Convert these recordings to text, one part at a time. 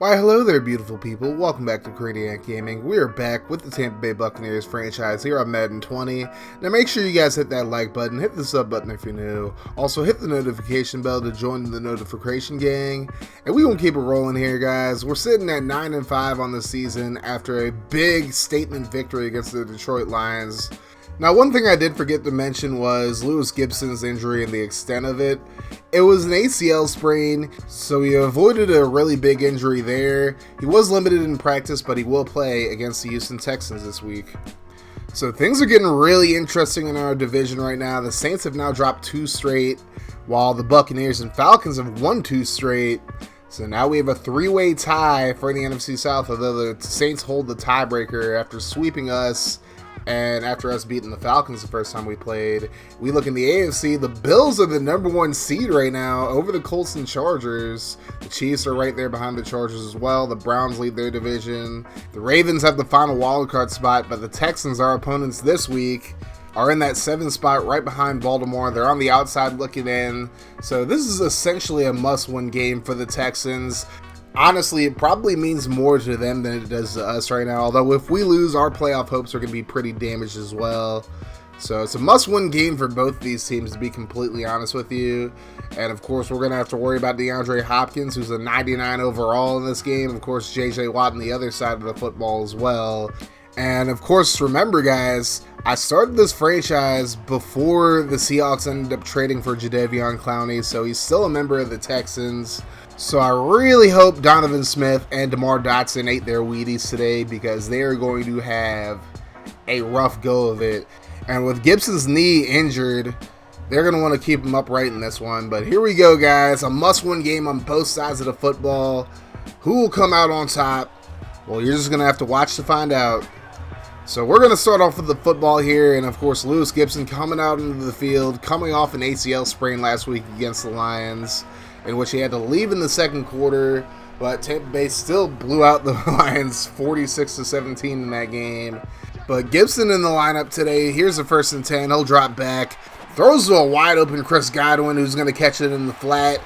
Why, hello there, beautiful people. Welcome back to Crayniaq Gaming. We are back with the Tampa Bay Buccaneers franchise here on Madden 20. Now make sure you guys hit that like button, hit the sub button if you're new. Also hit the notification bell to join the notification gang. And we gonna keep it rolling here, guys. We're sitting at 9-5 on the season after a big statement victory against the Detroit Lions. Now, one thing I did forget to mention was Lewis Gibson's injury and the extent of it. It was an ACL sprain, so he avoided a really big injury there. He was limited in practice, but he will play against the Houston Texans this week. So things are getting really interesting in our division right now. The Saints have now dropped 2 straight, while the Buccaneers and Falcons have won 2 straight. So now we have a 3-way tie for the NFC South, although the Saints hold the tiebreaker after sweeping us. And after us beating the Falcons the first time we played, we look in the AFC. The Bills are the #1 seed right now over the Colts and Chargers. The Chiefs are right there behind the Chargers as well. The Browns lead their division. The Ravens have the final wildcard spot, but the Texans, our opponents this week, are in that 7th spot right behind Baltimore. They're on the outside looking in. So this is essentially a must-win game for the Texans. Honestly, it probably means more to them than it does to us right now. Although if we lose, our playoff hopes are going to be pretty damaged as well. So it's a must-win game for both these teams, to be completely honest with you. And of course, we're going to have to worry about DeAndre Hopkins, who's a 99 overall in this game. Of course, J.J. Watt on the other side of the football as well. And of course, remember guys, I started this franchise before the Seahawks ended up trading for Jadeveon Clowney, so he's still a member of the Texans. So I really hope Donovan Smith and DeMar Dotson ate their Wheaties today, because they are going to have a rough go of it. And with Gibson's knee injured, they're going to want to keep him upright in this one. But here we go, guys. A must-win game on both sides of the football. Who will come out on top? Well, you're just going to have to watch to find out. So we're going to start off with the football here. And, of course, Lewis Gibson coming out into the field, coming off an ACL sprain last week against the Lions, in which he had to leave in the second quarter, but Tampa Bay still blew out the Lions 46-17 in that game. But Gibson in the lineup today. Here's a 1st and 10. He'll drop back, throws to a wide open Chris Godwin, who's going to catch it in the flat,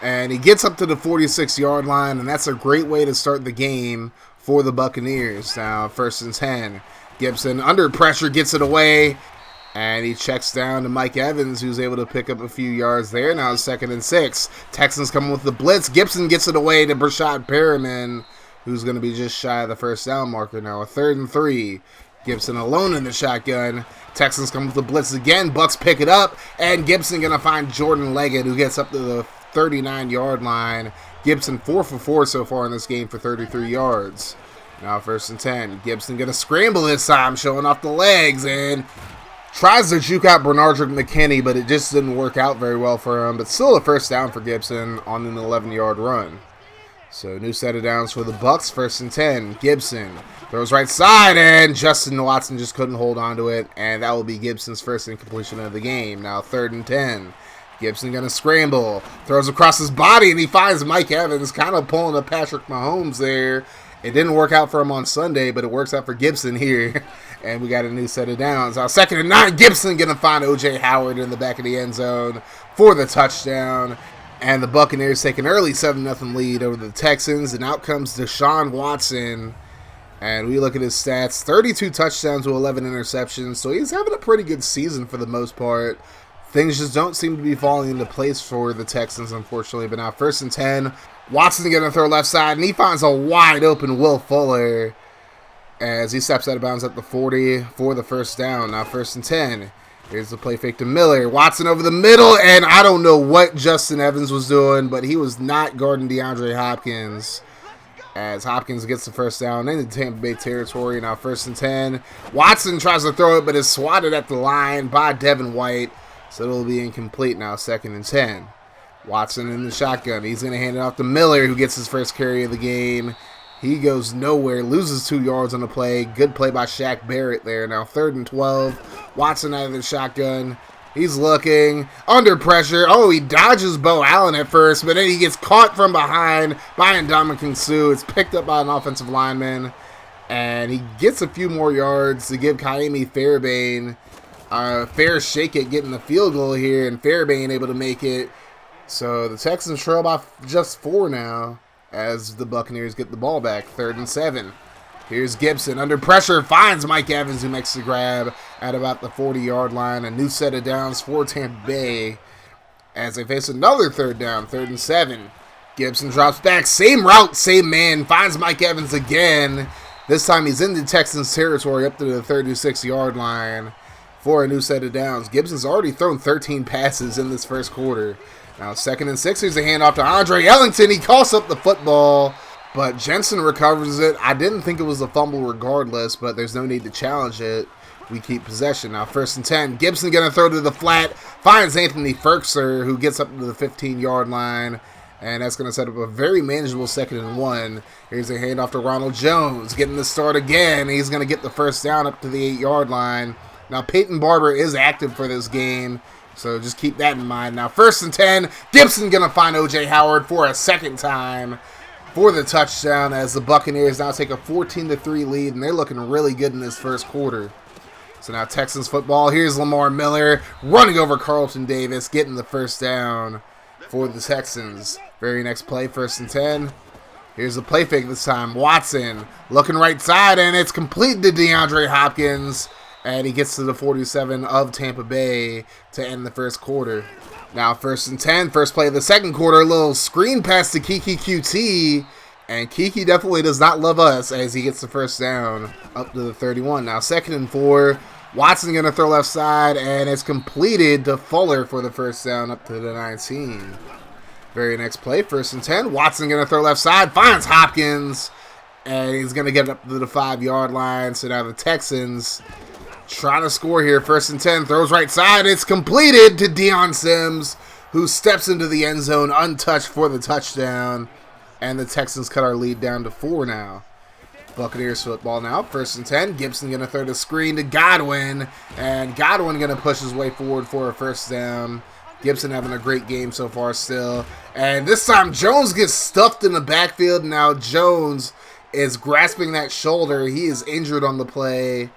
and he gets up to the 46-yard line, and that's a great way to start the game for the Buccaneers. Now 1st and 10. Gibson under pressure gets it away, and he checks down to Mike Evans, who's able to pick up a few yards there. Now 2nd and 6. Texans coming with the blitz. Gibson gets it away to Brashad Perriman, who's going to be just shy of the 1st down marker now. A 3rd and 3. Gibson alone in the shotgun. Texans come with the blitz again. Bucks pick it up, and Gibson going to find Jordan Leggett, who gets up to the 39-yard line. Gibson 4 for 4 so far in this game for 33 yards. Now 1st and 10. Gibson going to scramble this time, showing off the legs, and tries to juke out Bernardrick McKinney, but it just didn't work out very well for him. But still a 1st down for Gibson on an 11-yard run. So new set of downs for the Bucks. 1st and 10. Gibson throws right side, and Justin Watson just couldn't hold on to it. And that will be Gibson's first incompletion of the game. Now 3rd and 10. Gibson going to scramble. Throws across his body, and he finds Mike Evans, kind of pulling a Patrick Mahomes there. It didn't work out for him on Sunday, but it works out for Gibson here. And we got a new set of downs. Now 2nd and 9. Gibson going to find O.J. Howard in the back of the end zone for the touchdown. And the Buccaneers take an early 7-0 lead over the Texans. And out comes Deshaun Watson. And we look at his stats. 32 touchdowns to 11 interceptions. So he's having a pretty good season for the most part. Things just don't seem to be falling into place for the Texans, unfortunately. But now 1st and 10. Watson going to throw left side, and he finds a wide open Will Fuller as he steps out of bounds at the 40 for the 1st down. Now 1st and 10. Here's the play fake to Miller. Watson over the middle, and I don't know what Justin Evans was doing, but he was not guarding DeAndre Hopkins, as Hopkins gets the 1st down into Tampa Bay territory. Now 1st and 10. Watson tries to throw it, but is swatted at the line by Devin White, so it'll be incomplete. Now 2nd and 10. Watson in the shotgun. He's going to hand it off to Miller, who gets his first carry of the game. He goes nowhere, loses 2 yards on the play. Good play by Shaq Barrett there. Now 3rd and 12. Watson out of the shotgun. He's looking. Under pressure. Oh, he dodges Bo Allen at first, but then he gets caught from behind by Ndamukong Suh. It's picked up by an offensive lineman, and he gets a few more yards to give Kaimi Fairbairn a fair shake at getting the field goal here, and Fairbairn able to make it. So the Texans trail by just 4 now. as the Buccaneers get the ball back. 3rd and 7. Here's Gibson under pressure, finds Mike Evans, who makes the grab at about the 40-yard line. A new set of downs for Tampa Bay as they face another 3rd down, 3rd and 7. Gibson drops back, same route, same man, finds Mike Evans again. This time he's in the Texans territory up to the 36-yard line for a new set of downs. Gibson's already thrown 13 passes in this first quarter. Now 2nd and 6, here's a handoff to Andre Ellington. He coughs up the football, but Jensen recovers it. I didn't think it was a fumble regardless, but there's no need to challenge it. We keep possession. Now 1st and 10. Gibson going to throw to the flat. Finds Anthony Ferkser, who gets up to the 15-yard line. And that's going to set up a very manageable 2nd and 1. Here's a handoff to Ronald Jones. Getting the start again. He's going to get the first down up to the 8-yard line. Now Peyton Barber is active for this game, so just keep that in mind. Now 1st and 10. Gibson going to find O.J. Howard for a second time for the touchdown as the Buccaneers now take a 14-3 lead, and they're looking really good in this first quarter. So now Texans football. Here's Lamar Miller running over Carlton Davis, getting the first down for the Texans. Very next play, 1st and 10. Here's a play fake this time. Watson looking right side, and it's complete to DeAndre Hopkins, and he gets to the 47 of Tampa Bay to end the first quarter. Now 1st and 10, first play of the second quarter, a little screen pass to Kiki QT, and Kiki definitely does not love us as he gets the first down up to the 31. Now 2nd and 4, Watson going to throw left side, and it's completed to Fuller for the first down up to the 19. Very next play, 1st and 10, Watson going to throw left side, finds Hopkins, and he's going to get up to the 5-yard line. So now the Texans trying to score here. 1st and 10, throws right side. It's completed to Deion Sims, who steps into the end zone untouched for the touchdown. And the Texans cut our lead down to 4 now. Buccaneers football now. 1st and 10. Gibson going to throw the screen to Godwin. And Godwin going to push his way forward for a first down. Gibson having a great game so far still. And this time Jones gets stuffed in the backfield. Now Jones is grasping that shoulder. He is injured on the play.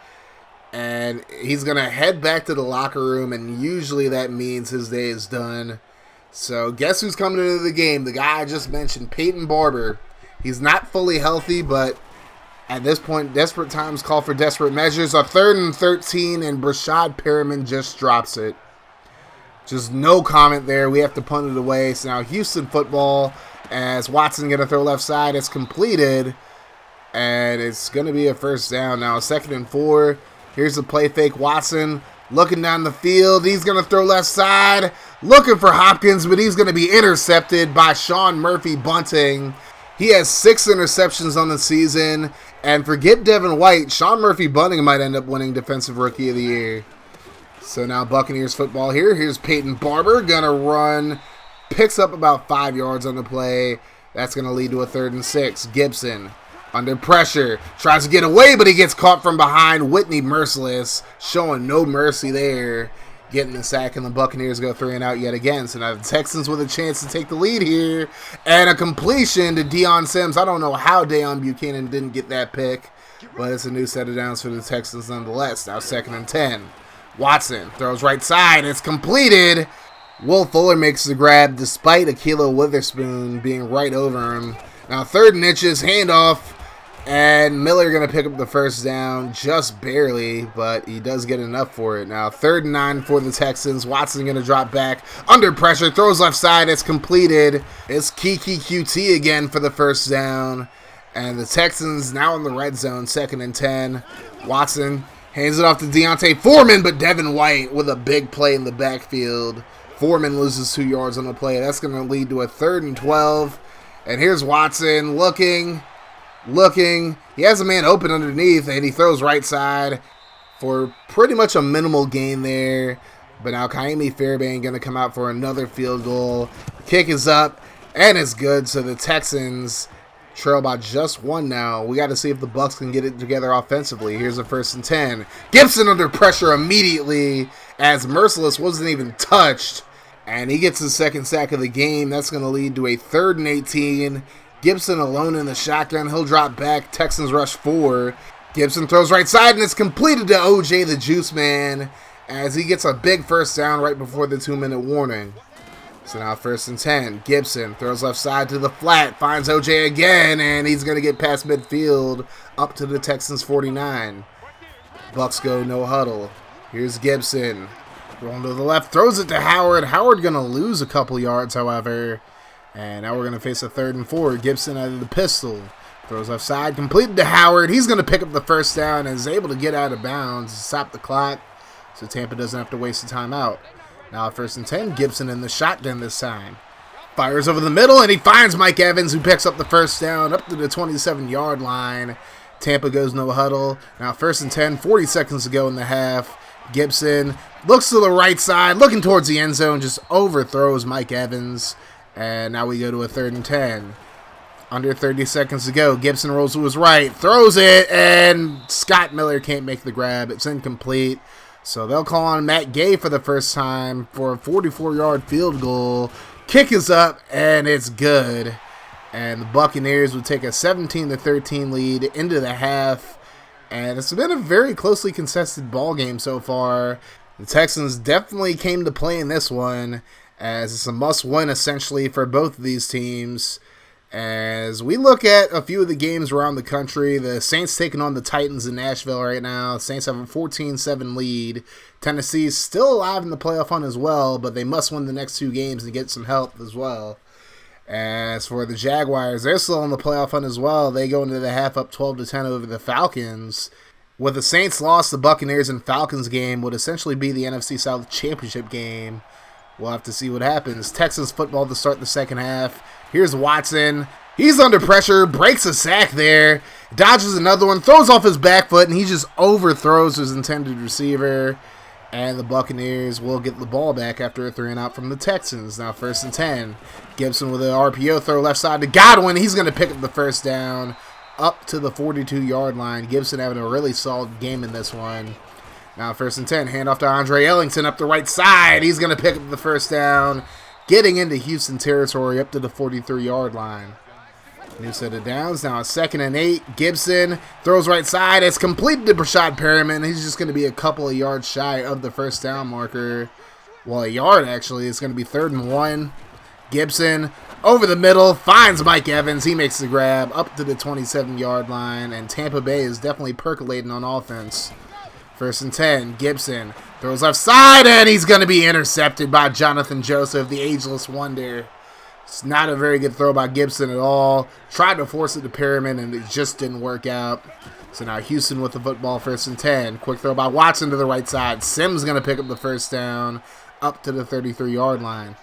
And he's going to head back to the locker room, and usually that means his day is done. So guess who's coming into the game? The guy I just mentioned, Peyton Barber. He's not fully healthy, but at this point, desperate times call for desperate measures. A 3rd and 13, and Brashad Perriman just drops it. Just no comment there. We have to punt it away. So now Houston football, as Watson going to throw left side. It's completed, and it's going to be a first down. Now 2nd and 4. Here's the play fake. Watson looking down the field. He's going to throw left side. Looking for Hopkins, but he's going to be intercepted by Sean Murphy Bunting. He has 6 interceptions on the season. And forget Devin White, Sean Murphy Bunting might end up winning Defensive Rookie of the Year. So now Buccaneers football here. Here's Peyton Barber. Going to run. Picks up about 5 yards on the play. That's going to lead to a 3rd and 6. Gibson under pressure, tries to get away, but he gets caught from behind. Whitney Merciless, showing no mercy there, getting the sack, and the Buccaneers go 3 and out yet again. So now the Texans with a chance to take the lead here, and a completion to Deion Sims. I don't know how Deion Buchanan didn't get that pick, but it's a new set of downs for the Texans nonetheless. Now 2nd and 10. Watson throws right side. It's completed. Will Fuller makes the grab despite Ahkello Witherspoon being right over him. Now 3rd and inches, handoff. And Miller going to pick up the first down just barely, but he does get enough for it. Now 3rd and 9 for the Texans. Watson going to drop back under pressure, throws left side. It's completed. It's Kiki QT again for the first down. And the Texans now in the red zone, 2nd and 10. Watson hands it off to Deontay Foreman, but Devin White with a big play in the backfield. Foreman loses 2 yards on the play. That's going to lead to a 3rd and 12. And here's Watson looking. He has a man open underneath, and he throws right side for pretty much a minimal gain there. But now Kaimi Fairbairn going to come out for another field goal. Kick is up, and it's good. So the Texans trail by just 1 now. We got to see if the Bucs can get it together offensively. Here's a 1st and 10. Gibson under pressure immediately as Merciless wasn't even touched. And he gets his 2nd sack of the game. That's going to lead to a 3rd and 18. Gibson alone in the shotgun. He'll drop back. Texans rush 4. Gibson throws right side, and it's completed to OJ the Juice Man as he gets a big first down right before the 2-minute warning. So now 1st and 10. Gibson throws left side to the flat, finds OJ again, and he's going to get past midfield up to the Texans 49. Bucks go no huddle. Here's Gibson. Rolling to the left, throws it to Howard. Howard going to lose a couple yards, however. And now we're going to face a 3rd and 4. Gibson out of the pistol. Throws left side, completed to Howard. He's going to pick up the 1st down and is able to get out of bounds, stop the clock, so Tampa doesn't have to waste a timeout. Now 1st and 10, Gibson in the shotgun this time. Fires over the middle, and he finds Mike Evans, who picks up the 1st down up to the 27-yard line. Tampa goes no huddle. Now 1st and 10, 40 seconds to go in the half. Gibson looks to the right side, looking towards the end zone, just overthrows Mike Evans. And now we go to a 3rd and 10. Under 30 seconds to go. Gibson rolls to his right, throws it, and Scott Miller can't make the grab. It's incomplete. So they'll call on Matt Gay for the first time for a 44-yard field goal. Kick is up, and it's good. And the Buccaneers would take a 17-13 lead into the half. And it's been a very closely contested ball game so far. The Texans definitely came to play in this one, as it's a must-win essentially for both of these teams. As we look at a few of the games around the country, the Saints taking on the Titans in Nashville right now. The Saints have a 14-7 lead. Tennessee's still alive in the playoff hunt as well, but they must win the next 2 games to get some help as well. As for the Jaguars, they're still in the playoff hunt as well. They go into the half up 12-10 over the Falcons. With the Saints loss, the Buccaneers and Falcons game would essentially be the NFC South Championship game. We'll have to see what happens. Texans football to start the second half. Here's Watson. He's under pressure, breaks a sack there, dodges another one, throws off his back foot, and he just overthrows his intended receiver. And the Buccaneers will get the ball back after a 3-and-out from the Texans. Now 1st and 10. Gibson with an RPO throw left side to Godwin. He's going to pick up the 1st down up to the 42-yard line. Gibson having a really solid game in this one. Now 1st and 10. Handoff to Andre Ellington up the right side. He's going to pick up the 1st down, getting into Houston territory up to the 43-yard line. New set of downs. Now a 2nd and 8. Gibson throws right side. It's completed to Brashad Perriman. He's just going to be a couple of yards shy of the 1st down marker. Well, a yard actually. It's going to be 3rd and 1. Gibson over the middle, finds Mike Evans. He makes the grab up to the 27-yard line, and Tampa Bay is definitely percolating on offense. 1st and 10. Gibson throws left side, and he's going to be intercepted by Jonathan Joseph, the ageless wonder. It's not a very good throw by Gibson at all. Tried to force it to Perriman, and it just didn't work out. So now Houston with the football, 1st and 10. Quick throw by Watson to the right side. Sims going to pick up the 1st down up to the 33-yard line.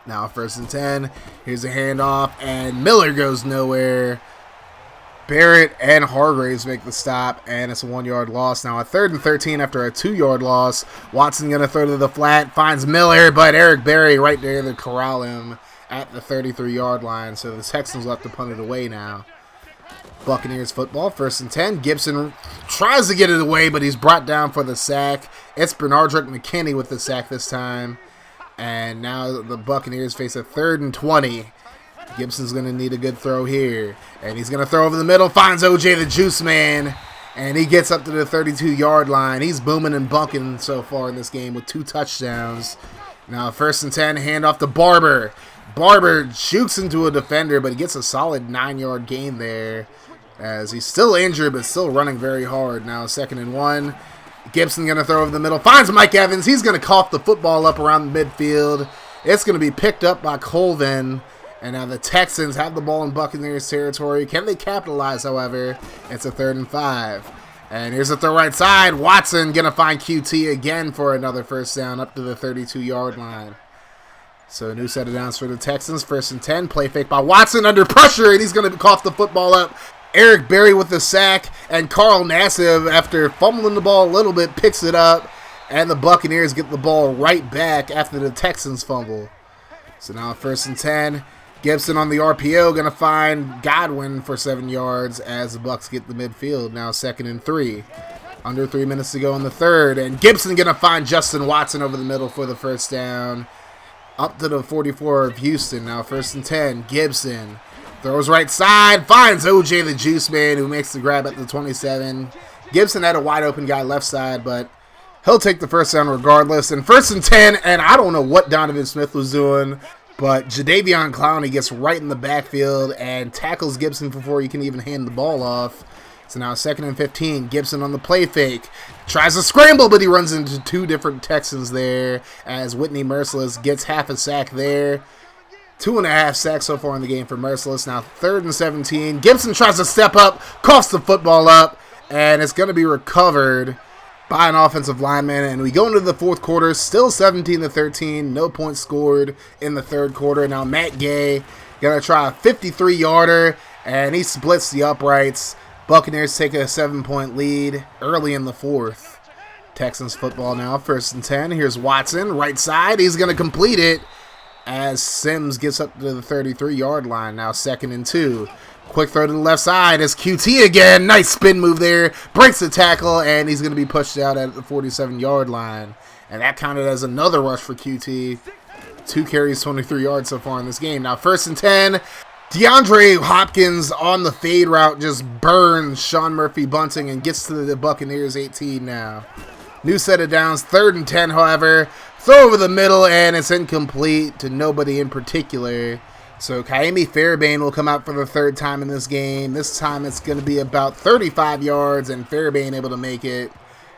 Now 1st and 10. Here's a handoff, and Miller goes nowhere. Barrett and Hargraves make the stop, and it's a 1-yard loss. Now a 3rd and 13 after a 2-yard loss. Watson going to throw to the flat, finds Miller, but Eric Berry right there to corral him at the 33-yard line. So the Texans will have to punt it away now. Buccaneers football, 1st and 10. Gibson tries to get it away, but he's brought down for the sack. It's Bernardrick McKinney with the sack this time. And now the Buccaneers face a 3rd and 20. Gibson's going to need a good throw here. And he's going to throw over the middle, finds OJ the Juice Man. And he gets up to the 32-yard line. He's booming and bunking so far in this game with 2 touchdowns. Now 1st and 10, handoff to Barber. Barber jukes into a defender, but he gets a solid 9-yard gain there, as he's still injured but still running very hard. Now 2nd and 1. Gibson going to throw over the middle. Finds Mike Evans. He's going to cough the football up around the midfield. It's going to be picked up by Colvin. And now the Texans have the ball in Buccaneers territory. Can they capitalize, however? It's a 3rd and 5. And here's a throw right side. Watson going to find QT again for another 1st down up to the 32-yard line. So a new set of downs for the Texans. 1st and 10. Play fake by Watson under pressure, and he's going to cough the football up. Eric Berry with the sack, and Carl Nassib, after fumbling the ball a little bit, picks it up, and the Buccaneers get the ball right back after the Texans fumble. So now 1st and 10. Gibson on the RPO, going to find Godwin for 7 yards as the Bucs get the midfield. Now 2nd and 3. Under 3 minutes to go in the 3rd, and Gibson going to find Justin Watson over the middle for the 1st down up to the 44 of Houston. Now 1st and 10. Gibson throws right side, finds OJ the Juice Man, who makes the grab at the 27. Gibson had a wide open guy left side, but He'll take the first down regardless. And 1st and 10, and I don't know what Donovan Smith was doing, but Jadeveon Clowney gets right in the backfield and tackles Gibson before he can even hand the ball off. So now 2nd and 15, Gibson on the play fake. Tries to scramble, but he runs into 2 different Texans there as Whitney Merciless gets half a sack there. 2.5 sacks so far in the game for Merciless. Now 3rd and 17. Gibson tries to step up, coughs the football up, and it's going to be recovered by an offensive lineman. And we go into the 4th quarter, still 17-13. No points scored in the 3rd quarter. Now Matt Gay going to try a 53-yarder, and he splits the uprights. Buccaneers take a 7-point lead early in the 4th. Texans football now, 1st and 10. Here's Watson, right side. He's going to complete it as Sims gets up to the 33-yard line. Now 2nd and 2. Quick throw to the left side. It's QT again. Nice spin move there. Breaks the tackle, and he's going to be pushed out at the 47-yard line. And that counted as another rush for QT. 2 carries, 23 yards so far in this game. Now 1st and 10. DeAndre Hopkins on the fade route just burns Sean Murphy Bunting and gets to the Buccaneers 18 now. New set of downs, 3rd and 10, however. Throw over the middle, and it's incomplete to nobody in particular. So Kaimi Fairbairn will come out for the 3rd time in this game. This time it's going to be about 35 yards, and Fairbairn able to make it.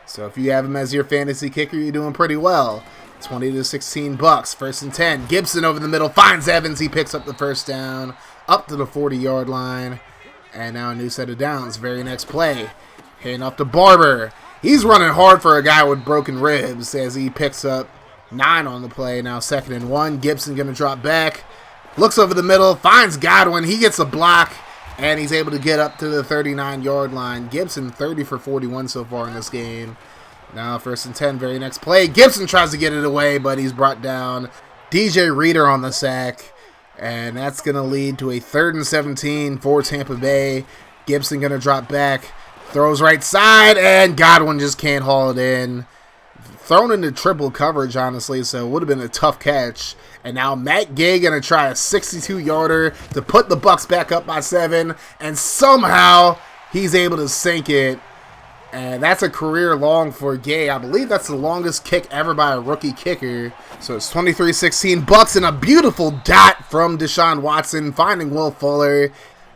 So if you have him as your fantasy kicker, you're doing pretty well. 20-16 Bucks, 1st and 10. Gibson over the middle, finds Evans. He picks up the first down, up to the 40-yard line. And now a new set of downs. Very next play. Handing off to Barber. He's running hard for a guy with broken ribs as he picks up 9 on the play. Now 2nd and 1. Gibson going to drop back. Looks over the middle, finds Godwin. He gets a block, and he's able to get up to the 39-yard line. Gibson 30 for 41 so far in this game. Now 1st and 10, very next play. Gibson tries to get it away, but he's brought down. DJ Reader on the sack, and that's going to lead to a 3rd and 17 for Tampa Bay. Gibson going to drop back, throws right side, and Godwin just can't haul it in. Thrown into triple coverage, honestly, so it would have been a tough catch. And now Matt Gay going to try a 62-yarder to put the Bucs back up by 7, and somehow he's able to sink it. And that's a career long for Gay. I believe that's the longest kick ever by a rookie kicker. So it's 23-16 Bucs, and a beautiful dot from Deshaun Watson finding Will Fuller.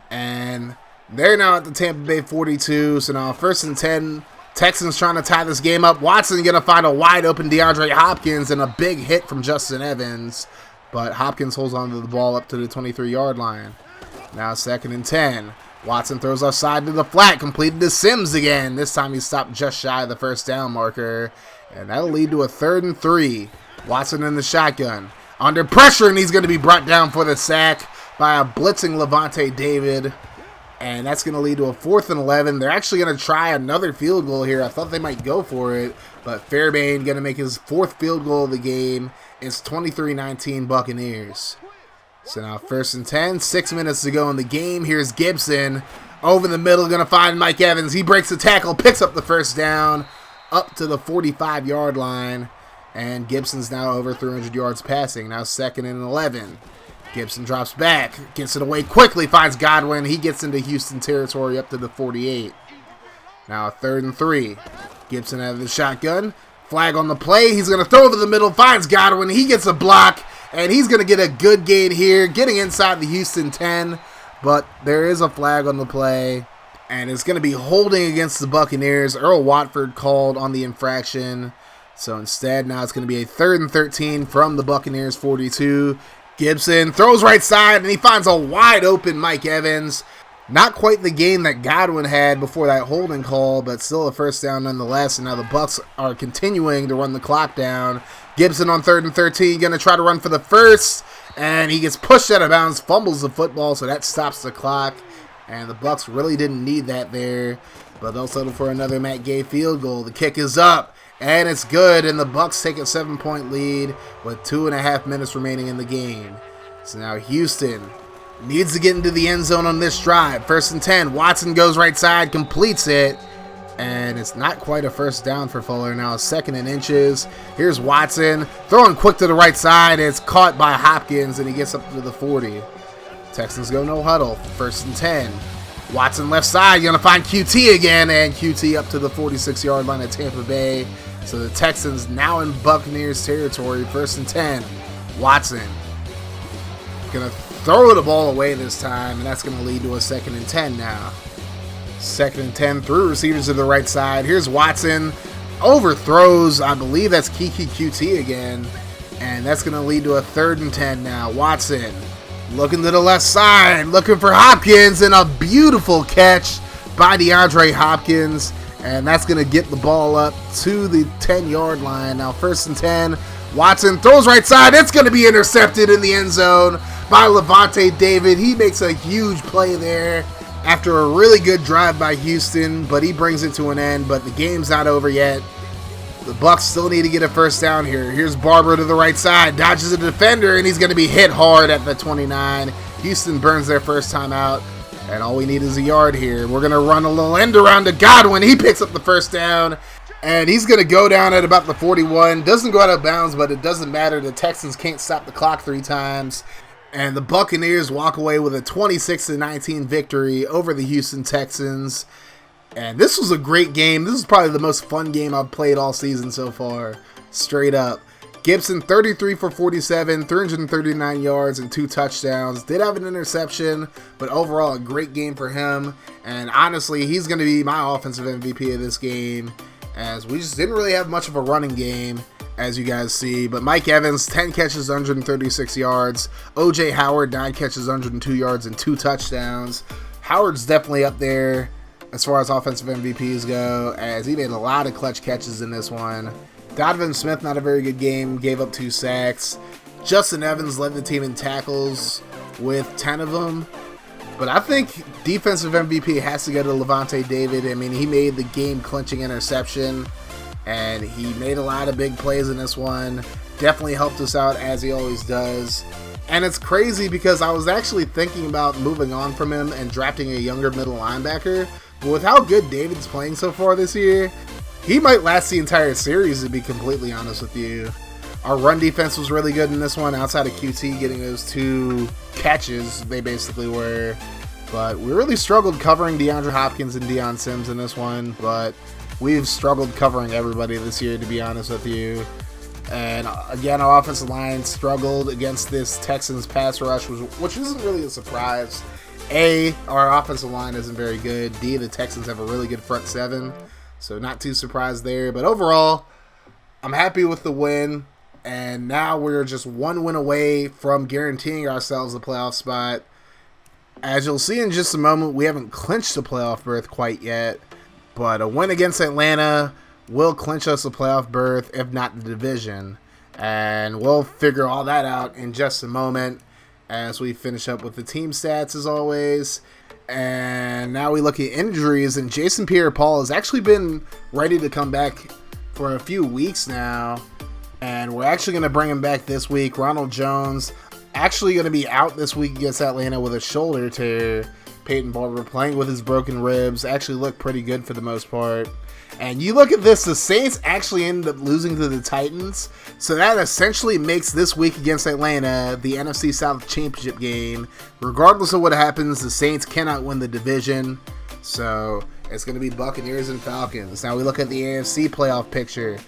And they're now at the Tampa Bay 42. So now 1st and 10. Texans trying to tie this game up. Watson going to find a wide open DeAndre Hopkins and a big hit from Justin Evans. But Hopkins holds on to the ball up to the 23-yard line. Now 2nd and 10. Watson throws offside to the flat, completed to Sims again. This time he stopped just shy of the first down marker. And that'll lead to a 3rd and 3. Watson in the shotgun. Under pressure, and he's going to be brought down for the sack by a blitzing Levante David. And that's going to lead to a 4th and 11. They're actually going to try another field goal here. I thought they might go for it, but Fairbairn going to make his 4th field goal of the game. It's 23-19 Buccaneers. So now 1st and 10, 6 minutes to go in the game. Here's Gibson over the middle, going to find Mike Evans. He breaks the tackle, picks up the first down, up to the 45-yard line. And Gibson's now over 300 yards passing. Now 2nd and 11. Gibson drops back, gets it away quickly, finds Godwin. He gets into Houston territory up to the 48. Now 3rd and 3. Gibson out of the shotgun. Flag on the play. He's going to throw over the middle, finds Godwin. He gets a block, and he's going to get a good gain here, getting inside the Houston 10. But there is a flag on the play, and it's going to be holding against the Buccaneers. Earl Watford called on the infraction. So instead, now it's going to be a 3rd and 13 from the Buccaneers 42. Gibson throws right side, and he finds a wide open Mike Evans. Not quite the gain that Godwin had before that holding call, but still a first down nonetheless. And now the Bucs are continuing to run the clock down. Gibson on 3rd and 13, going to try to run for the first, and he gets pushed out of bounds, fumbles the football, so that stops the clock. And the Bucs really didn't need that there, but they'll settle for another Matt Gay field goal. The kick is up, and it's good, and the Bucs take a 7-point lead with 2.5 minutes remaining in the game. So now Houston needs to get into the end zone on this drive. 1st and 10. Watson goes right side, completes it, and it's not quite a first down for Fuller. Now 2nd and inches. Here's Watson throwing quick to the right side. It's caught by Hopkins, and he gets up to the 40. Texans go no huddle. 1st and 10. Watson left side, going to find QT again, and QT up to the 46-yard line at Tampa Bay. So the Texans now in Buccaneers territory, 1st and 10. Watson gonna throw the ball away this time, and that's gonna lead to a 2nd and 10 now. 2nd and 10 through receivers to the right side. Here's Watson. Overthrows, I believe that's Kiki QT again. And that's going to lead to a 3rd and 10 now. Watson looking to the left side, looking for Hopkins, and a beautiful catch by DeAndre Hopkins. And that's going to get the ball up to the 10-yard line. Now 1st and 10. Watson throws right side. It's going to be intercepted in the end zone by Lavonte David. He makes a huge play there after a really good drive by Houston, but he brings it to an end. But the game's not over yet. The Bucs still need to get a 1st down here. Here's Barber to the right side, dodges a defender, and he's going to be hit hard at the 29. Houston burns their 1st time out, and all we need is a yard here. We're going to run a little end around to Godwin. He picks up the 1st down, and he's going to go down at about the 41. Doesn't go out of bounds, but it doesn't matter. The Texans can't stop the clock 3 times. And the Buccaneers walk away with a 26-19 victory over the Houston Texans. And this was a great game. This is probably the most fun game I've played all season so far. Straight up. Gibson, 33 for 47, 339 yards, and 2 touchdowns. Did have an interception, but overall a great game for him. And honestly, he's going to be my offensive MVP of this game, as we just didn't really have much of a running game, as you guys see. But Mike Evans, 10 catches, 136 yards. O.J. Howard, 9 catches, 102 yards, and 2 touchdowns. Howard's definitely up there as far as offensive MVPs go, as he made a lot of clutch catches in this one. Donovan Smith, not a very good game, gave up 2 sacks. Justin Evans led the team in tackles with 10 of them. But I think defensive MVP has to go to Lavonte David. I mean, he made the game-clinching interception, and he made a lot of big plays in this one. Definitely helped us out, as he always does. And it's crazy because I was actually thinking about moving on from him and drafting a younger middle linebacker. But with how good David's playing so far this year, he might last the entire series, to be completely honest with you. Our run defense was really good in this one, outside of QT getting those 2 catches, they basically were. But we really struggled covering DeAndre Hopkins and Deion Sims in this one, but we've struggled covering everybody this year, to be honest with you. And again, our offensive line struggled against this Texans pass rush, which isn't really a surprise. A, our offensive line isn't very good. D, the Texans have a really good front 7, so not too surprised there. But overall, I'm happy with the win, and now we're just 1 win away from guaranteeing ourselves a playoff spot. As you'll see in just a moment, we haven't clinched a playoff berth quite yet, but a win against Atlanta will clinch us a playoff berth, if not the division. And we'll figure all that out in just a moment as we finish up with the team stats as always. And now we look at injuries, and Jason Pierre-Paul has actually been ready to come back for a few weeks now, and we're actually going to bring him back this week. Ronald Jones actually going to be out this week against Atlanta with a shoulder tear. Peyton Barber playing with his broken ribs actually looked pretty good for the most part. And you look at this, the Saints actually ended up losing to the Titans, so that essentially makes this week against Atlanta the NFC South Championship game. Regardless of what happens, the Saints cannot win the division, so it's going to be Buccaneers and Falcons. Now we look at the AFC playoff picture.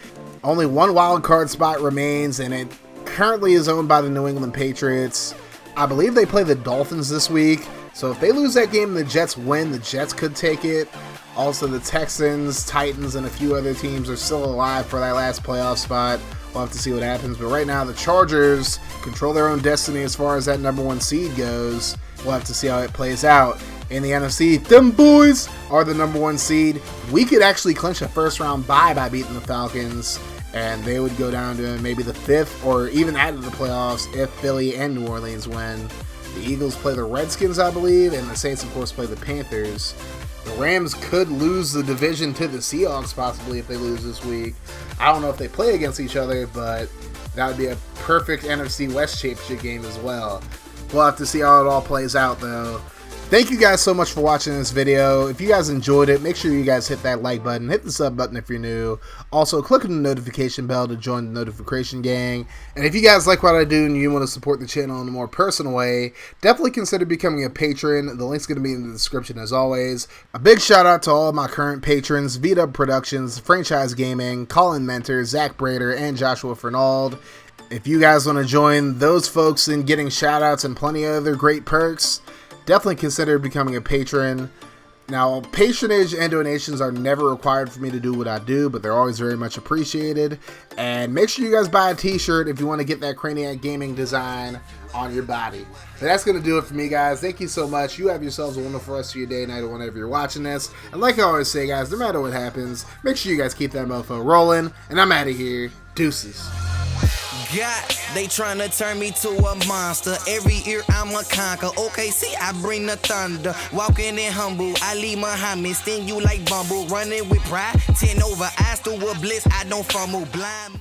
Only 1 wild card spot remains, and it currently is owned by the New England Patriots. I believe they play the Dolphins this week, so if they lose that game and the Jets win, the Jets could take it. Also, the Texans, Titans, and a few other teams are still alive for that last playoff spot. We'll have to see what happens. But right now, the Chargers control their own destiny as far as that number 1 seed goes. We'll have to see how it plays out. In the NFC, them boys are the number 1 seed. We could actually clinch a first-round bye by beating the Falcons, and they would go down to maybe the 5th or even out of the playoffs if Philly and New Orleans win. The Eagles play the Redskins, I believe, and the Saints, of course, play the Panthers. The Rams could lose the division to the Seahawks possibly if they lose this week. I don't know if they play against each other, but that would be a perfect NFC West Championship game as well. We'll have to see how it all plays out, though. Thank you guys so much for watching this video. If you guys enjoyed it, make sure you guys hit that like button, hit the sub button if you're new. Also, click on the notification bell to join the notification gang. And if you guys like what I do and you want to support the channel in a more personal way, definitely consider becoming a patron. The link's going to be in the description as always. A big shout out to all of my current patrons: VW Productions, Franchise Gaming, Colin Mentor, Zach Brader, and Joshua Fernald. If you guys want to join those folks in getting shout outs and plenty of other great perks, definitely consider becoming a patron. Now, patronage and donations are never required for me to do what I do, but they're always very much appreciated. And make sure you guys buy a t-shirt if you want to get that Crayniaq Gaming design on your body. But that's going to do it for me, guys. Thank you so much. You have yourselves a wonderful rest of your day, night, or whenever you're watching this. And like I always say, guys, no matter what happens, make sure you guys keep that mofo rolling. And I'm out of here. Deuces. God, they tryna turn me to a monster. Every year I'm a conquer. Okay, see, I bring the thunder. Walking in humble, I leave Muhammad. Sting you like Bumble. Running with pride, 10 over. Eyes through a bliss, I don't fumble. Blind.